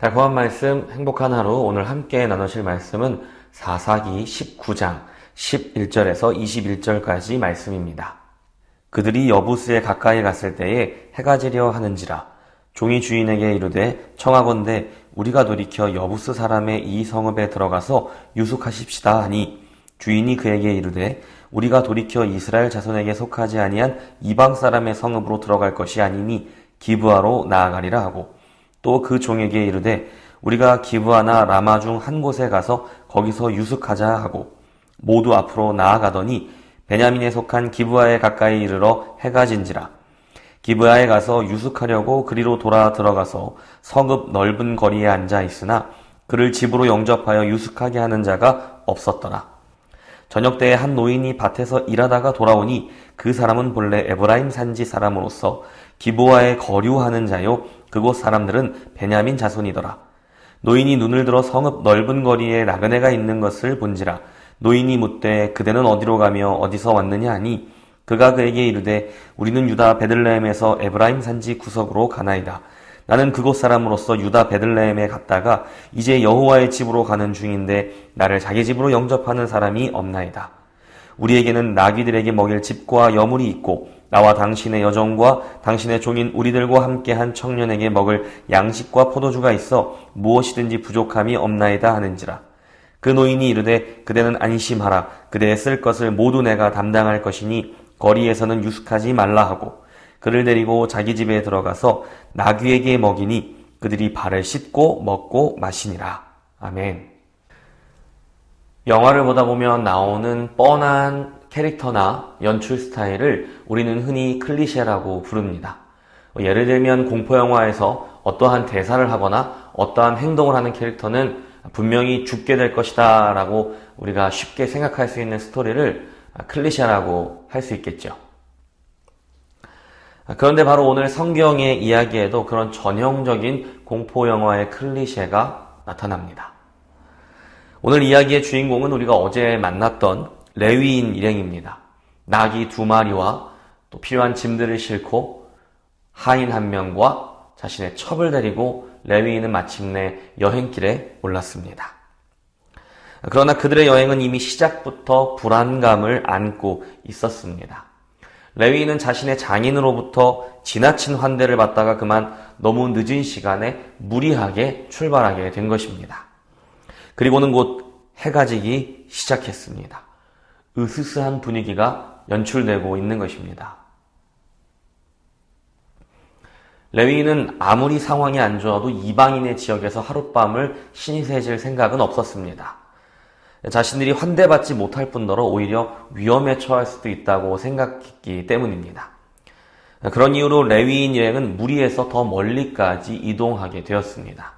달콤한 말씀, 행복한 하루. 오늘 함께 나누실 말씀은 사사기 19장 11절에서 21절까지 말씀입니다. 그들이 여부스에 가까이 갔을 때에 해가 지려 하는지라 종이 주인에게 이르되 청하건대 우리가 돌이켜 여부스 사람의 이 성읍에 들어가서 유숙하십시다 하니 주인이 그에게 이르되 우리가 돌이켜 이스라엘 자손에게 속하지 아니한 이방 사람의 성읍으로 들어갈 것이 아니니 기브아로 나아가리라 하고 또 그 종에게 이르되 우리가 기브아나 라마 중 한 곳에 가서 거기서 유숙하자 하고 모두 앞으로 나아가더니 베냐민에 속한 기브아에 가까이 이르러 해가 진지라 기브아에 가서 유숙하려고 그리로 돌아 들어가서 성읍 넓은 거리에 앉아 있으나 그를 집으로 영접하여 유숙하게 하는 자가 없었더라. 저녁 때에 한 노인이 밭에서 일하다가 돌아오니 그 사람은 본래 에브라임 산지 사람으로서 기브아에 거류하는 자요 그곳 사람들은 베냐민 자손이더라. 노인이 눈을 들어 성읍 넓은 거리에 나그네가 있는 것을 본지라 노인이 묻되 그대는 어디로 가며 어디서 왔느냐 하니 그가 그에게 이르되 우리는 유다 베들레헴에서 에브라임 산지 구석으로 가나이다. 나는 그곳 사람으로서 유다 베들레헴에 갔다가 이제 여호와의 집으로 가는 중인데 나를 자기 집으로 영접하는 사람이 없나이다. 우리에게는 나귀들에게 먹일 집과 여물이 있고 나와 당신의 여종과 당신의 종인 우리들과 함께한 청년에게 먹을 양식과 포도주가 있어 무엇이든지 부족함이 없나이다 하는지라. 그 노인이 이르되 그대는 안심하라. 그대의 쓸 것을 모두 내가 담당할 것이니 거리에서는 유숙하지 말라 하고 그를 데리고 자기 집에 들어가서 나귀에게 먹이니 그들이 발을 씻고 먹고 마시니라. 아멘. 영화를 보다 보면 나오는 뻔한 캐릭터나 연출 스타일을 우리는 흔히 클리셰라고 부릅니다. 예를 들면 공포영화에서 어떠한 대사를 하거나 어떠한 행동을 하는 캐릭터는 분명히 죽게 될 것이다 라고 우리가 쉽게 생각할 수 있는 스토리를 클리셰라고 할 수 있겠죠. 그런데 바로 오늘 성경의 이야기에도 그런 전형적인 공포영화의 클리셰가 나타납니다. 오늘 이야기의 주인공은 우리가 어제 만났던 레위인 일행입니다. 나귀 2마리와 또 필요한 짐들을 싣고 하인 1명과 자신의 첩을 데리고 레위인은 마침내 여행길에 올랐습니다. 그러나 그들의 여행은 이미 시작부터 불안감을 안고 있었습니다. 레위인은 자신의 장인으로부터 지나친 환대를 받다가 그만 너무 늦은 시간에 무리하게 출발하게 된 것입니다. 그리고는 곧 해가 지기 시작했습니다. 으스스한 분위기가 연출되고 있는 것입니다. 레위인은 아무리 상황이 안 좋아도 이방인의 지역에서 하룻밤을 신이 새질 생각은 없었습니다. 자신들이 환대받지 못할 뿐더러 오히려 위험에 처할 수도 있다고 생각했기 때문입니다. 그런 이유로 레위인 일행은 무리해서 더 멀리까지 이동하게 되었습니다.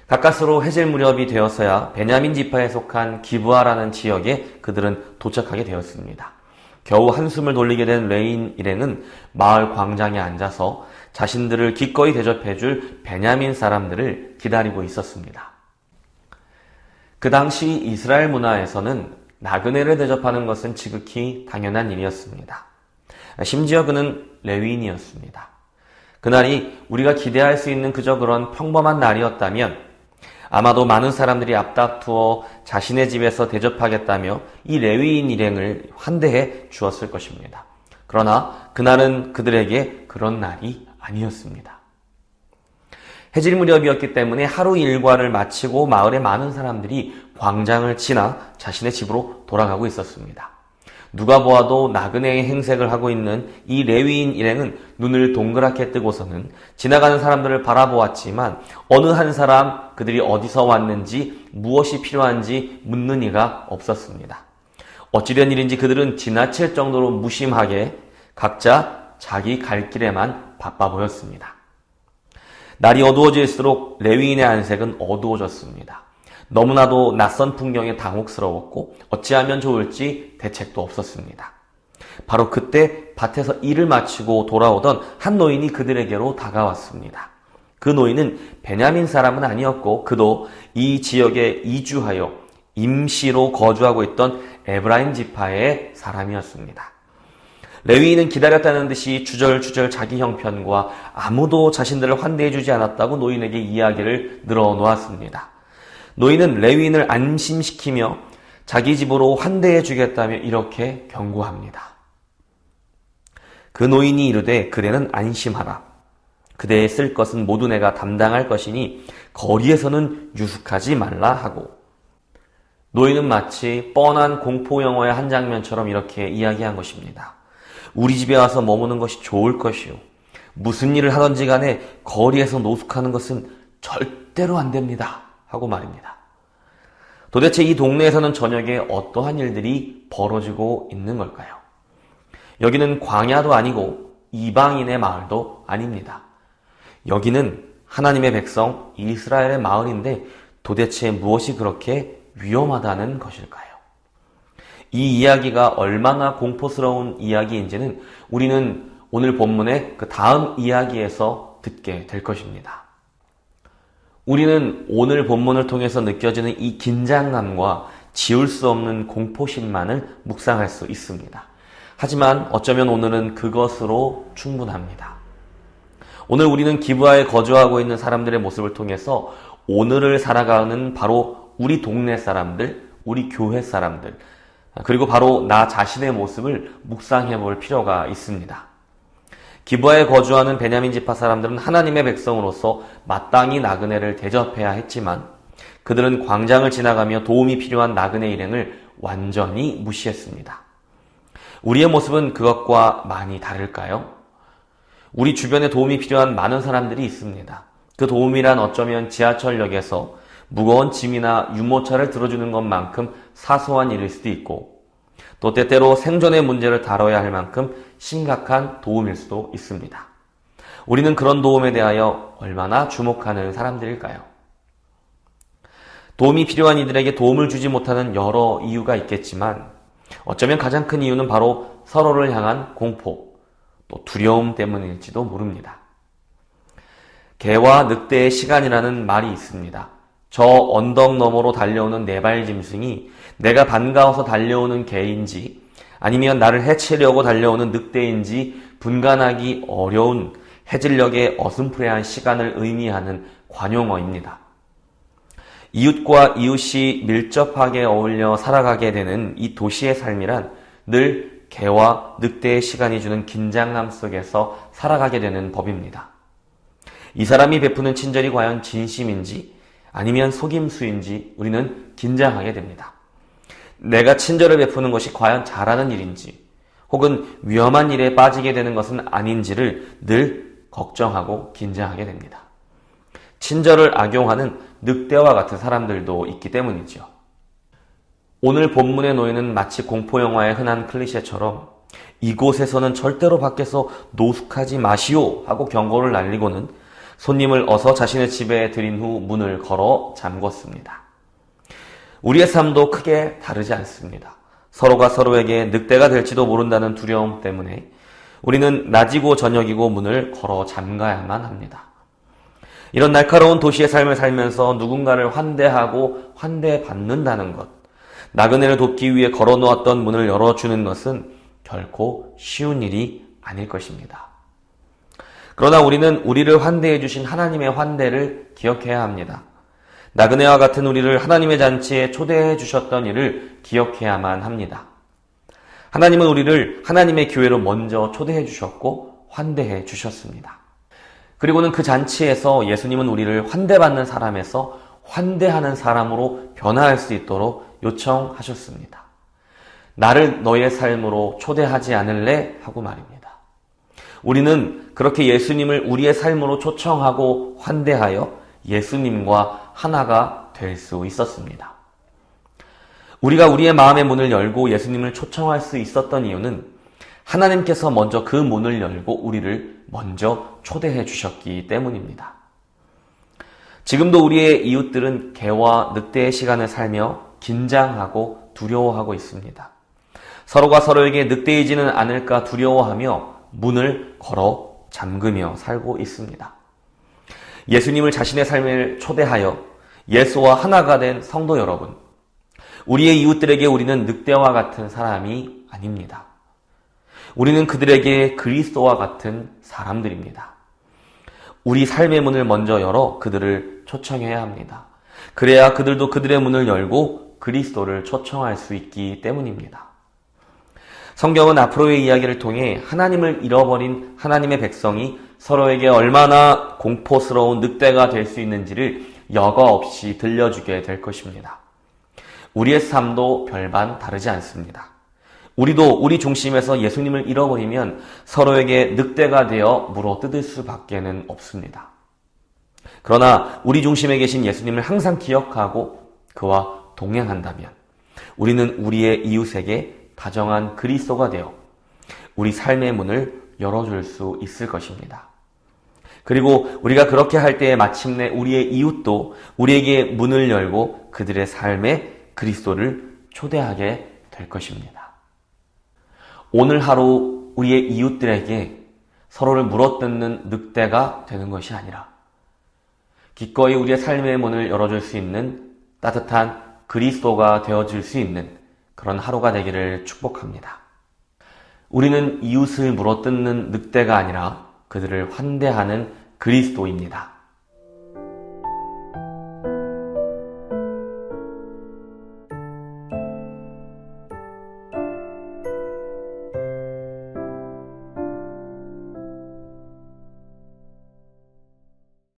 가까스로 해질 무렵이 되어서야 베냐민 지파에 속한 기브아라는 지역에 그들은 도착하게 되었습니다. 겨우 한숨을 돌리게 된 레위인 일행은 마을 광장에 앉아서 자신들을 기꺼이 대접해줄 베냐민 사람들을 기다리고 있었습니다. 그 당시 이스라엘 문화에서는 나그네를 대접하는 것은 지극히 당연한 일이었습니다. 심지어 그는 레위인이었습니다. 그날이 우리가 기대할 수 있는 그저 그런 평범한 날이었다면 아마도 많은 사람들이 앞다투어 자신의 집에서 대접하겠다며 이 레위인 일행을 환대해 주었을 것입니다. 그러나 그날은 그들에게 그런 날이 아니었습니다. 해질 무렵이었기 때문에 하루 일과를 마치고 마을의 많은 사람들이 광장을 지나 자신의 집으로 돌아가고 있었습니다. 누가 보아도 나그네의 행색을 하고 있는 이 레위인 일행은 눈을 동그랗게 뜨고서는 지나가는 사람들을 바라보았지만 어느 한 사람 그들이 어디서 왔는지 무엇이 필요한지 묻는 이가 없었습니다. 어찌된 일인지 그들은 지나칠 정도로 무심하게 각자 자기 갈 길에만 바빠 보였습니다. 날이 어두워질수록 레위인의 안색은 어두워졌습니다. 너무나도 낯선 풍경에 당혹스러웠고 어찌하면 좋을지 대책도 없었습니다. 바로 그때 밭에서 일을 마치고 돌아오던 한 노인이 그들에게로 다가왔습니다. 그 노인은 베냐민 사람은 아니었고 그도 이 지역에 이주하여 임시로 거주하고 있던 에브라임 지파의 사람이었습니다. 레위인은 기다렸다는 듯이 주절주절 자기 형편과 아무도 자신들을 환대해주지 않았다고 노인에게 이야기를 늘어놓았습니다. 노인은 레위인을 안심시키며 자기 집으로 환대해주겠다며 이렇게 경고합니다. 그 노인이 이르되 그대는 안심하라. 그대의 쓸 것은 모두 내가 담당할 것이니 거리에서는 유숙하지 말라 하고, 노인은 마치 뻔한 공포 영화의 한 장면처럼 이렇게 이야기한 것입니다. 우리 집에 와서 머무는 것이 좋을 것이요, 무슨 일을 하든지 간에 거리에서 노숙하는 것은 절대로 안 됩니다 하고 말입니다. 도대체 이 동네에서는 저녁에 어떠한 일들이 벌어지고 있는 걸까요? 여기는 광야도 아니고 이방인의 마을도 아닙니다. 여기는 하나님의 백성 이스라엘의 마을인데 도대체 무엇이 그렇게 위험하다는 것일까요? 이 이야기가 얼마나 공포스러운 이야기인지는 우리는 오늘 본문의 그 다음 이야기에서 듣게 될 것입니다. 우리는 오늘 본문을 통해서 느껴지는 이 긴장감과 지울 수 없는 공포심만을 묵상할 수 있습니다. 하지만 어쩌면 오늘은 그것으로 충분합니다. 오늘 우리는 기브아에 거주하고 있는 사람들의 모습을 통해서 오늘을 살아가는 바로 우리 동네 사람들, 우리 교회 사람들, 그리고 바로 나 자신의 모습을 묵상해 볼 필요가 있습니다. 기브아에 거주하는 베냐민 지파 사람들은 하나님의 백성으로서 마땅히 나그네를 대접해야 했지만 그들은 광장을 지나가며 도움이 필요한 나그네 일행을 완전히 무시했습니다. 우리의 모습은 그것과 많이 다를까요? 우리 주변에 도움이 필요한 많은 사람들이 있습니다. 그 도움이란 어쩌면 지하철역에서 무거운 짐이나 유모차를 들어주는 것만큼 사소한 일일 수도 있고, 또 때때로 생존의 문제를 다뤄야 할 만큼 심각한 도움일 수도 있습니다. 우리는 그런 도움에 대하여 얼마나 주목하는 사람들일까요? 도움이 필요한 이들에게 도움을 주지 못하는 여러 이유가 있겠지만 어쩌면 가장 큰 이유는 바로 서로를 향한 공포, 또 두려움 때문일지도 모릅니다. 개와 늑대의 시간이라는 말이 있습니다. 저 언덕 너머로 달려오는 네발 짐승이 내가 반가워서 달려오는 개인지 아니면 나를 해치려고 달려오는 늑대인지 분간하기 어려운 해질녘의 어슴푸레한 시간을 의미하는 관용어입니다. 이웃과 이웃이 밀접하게 어울려 살아가게 되는 이 도시의 삶이란 늘 개와 늑대의 시간이 주는 긴장감 속에서 살아가게 되는 법입니다. 이 사람이 베푸는 친절이 과연 진심인지 아니면 속임수인지 우리는 긴장하게 됩니다. 내가 친절을 베푸는 것이 과연 잘하는 일인지 혹은 위험한 일에 빠지게 되는 것은 아닌지를 늘 걱정하고 긴장하게 됩니다. 친절을 악용하는 늑대와 같은 사람들도 있기 때문이죠. 오늘 본문에 놓이는 마치 공포영화의 흔한 클리셰처럼 이곳에서는 절대로 밖에서 노숙하지 마시오 하고 경고를 날리고는 손님을 어서 자신의 집에 들인 후 문을 걸어 잠궜습니다. 우리의 삶도 크게 다르지 않습니다. 서로가 서로에게 늑대가 될지도 모른다는 두려움 때문에 우리는 낮이고 저녁이고 문을 걸어 잠가야만 합니다. 이런 날카로운 도시의 삶을 살면서 누군가를 환대하고 환대받는다는 것, 나그네를 돕기 위해 걸어놓았던 문을 열어주는 것은 결코 쉬운 일이 아닐 것입니다. 그러나 우리는 우리를 환대해 주신 하나님의 환대를 기억해야 합니다. 나그네와 같은 우리를 하나님의 잔치에 초대해 주셨던 일을 기억해야만 합니다. 하나님은 우리를 하나님의 교회로 먼저 초대해 주셨고 환대해 주셨습니다. 그리고는 그 잔치에서 예수님은 우리를 환대받는 사람에서 환대하는 사람으로 변화할 수 있도록 요청하셨습니다. 나를 너의 삶으로 초대하지 않을래? 하고 말입니다. 우리는 그렇게 예수님을 우리의 삶으로 초청하고 환대하여 예수님과 하나가 될 수 있었습니다. 우리가 우리의 마음의 문을 열고 예수님을 초청할 수 있었던 이유는 하나님께서 먼저 그 문을 열고 우리를 먼저 초대해 주셨기 때문입니다. 지금도 우리의 이웃들은 개와 늑대의 시간을 살며 긴장하고 두려워하고 있습니다. 서로가 서로에게 늑대이지는 않을까 두려워하며 문을 걸어 잠그며 살고 있습니다. 예수님을 자신의 삶을 초대하여 예수와 하나가 된 성도 여러분, 우리의 이웃들에게 우리는 늑대와 같은 사람이 아닙니다. 우리는 그들에게 그리스도와 같은 사람들입니다. 우리 삶의 문을 먼저 열어 그들을 초청해야 합니다. 그래야 그들도 그들의 문을 열고 그리스도를 초청할 수 있기 때문입니다. 성경은 앞으로의 이야기를 통해 하나님을 잃어버린 하나님의 백성이 서로에게 얼마나 공포스러운 늑대가 될 수 있는지를 여과 없이 들려주게 될 것입니다. 우리의 삶도 별반 다르지 않습니다. 우리도 우리 중심에서 예수님을 잃어버리면 서로에게 늑대가 되어 물어뜯을 수밖에는 없습니다. 그러나 우리 중심에 계신 예수님을 항상 기억하고 그와 동행한다면 우리는 우리의 이웃에게 다정한 그리스도가 되어 우리 삶의 문을 열어줄 수 있을 것입니다. 그리고 우리가 그렇게 할 때에 마침내 우리의 이웃도 우리에게 문을 열고 그들의 삶에 그리스도를 초대하게 될 것입니다. 오늘 하루 우리의 이웃들에게 서로를 물어뜯는 늑대가 되는 것이 아니라 기꺼이 우리의 삶의 문을 열어줄 수 있는 따뜻한 그리스도가 되어줄 수 있는 그런 하루가 되기를 축복합니다. 우리는 이웃을 물어뜯는 늑대가 아니라 그들을 환대하는 그리스도입니다.